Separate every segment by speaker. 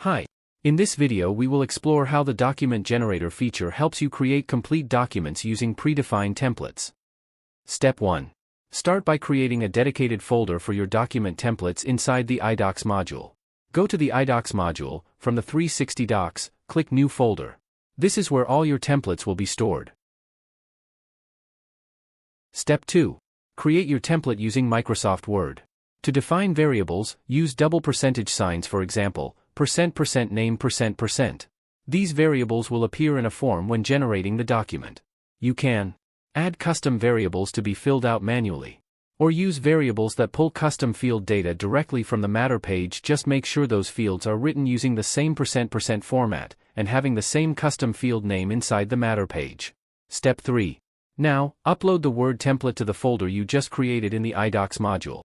Speaker 1: Hi. In this video we will explore how the document generator feature helps you create complete documents using predefined templates. Step 1. Start by creating a dedicated folder for your document templates inside the iDocs module. Go to the iDocs module, from the 360 Docs, click New Folder. This is where all your templates will be stored. Step 2. Create your template using Microsoft Word. To define variables, use double percentage signs, for example, %%name %%. These variables will appear in a form when generating the document. You can add custom variables to be filled out manually, or use variables that pull custom field data directly from the Matter page. Just make sure those fields are written using the same %% format, and having the same custom field name inside the Matter page. Step 3. Now, upload the Word template to the folder you just created in the iDocs module.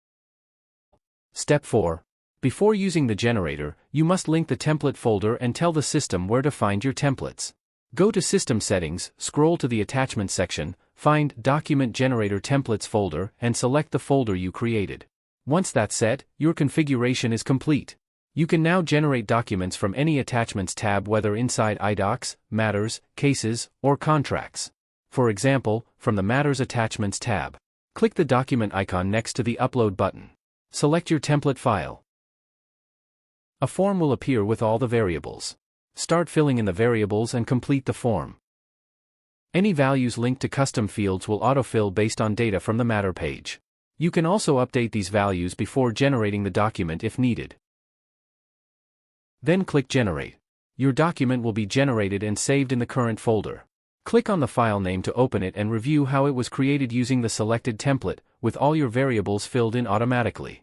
Speaker 1: Step 4. Before using the generator, you must link the template folder and tell the system where to find your templates. Go to System Settings, scroll to the Attachment section, find Document Generator Templates folder, and select the folder you created. Once that's set, your configuration is complete. You can now generate documents from any Attachments tab, whether inside iDocs, Matters, Cases, or Contracts. For example, from the Matters Attachments tab, click the document icon next to the Upload button. Select your template file. A form will appear with all the variables. Start filling in the variables and complete the form. Any values linked to custom fields will autofill based on data from the Matter page. You can also update these values before generating the document if needed. Then click Generate. Your document will be generated and saved in the current folder. Click on the file name to open it and review how it was created using the selected template, with all your variables filled in automatically.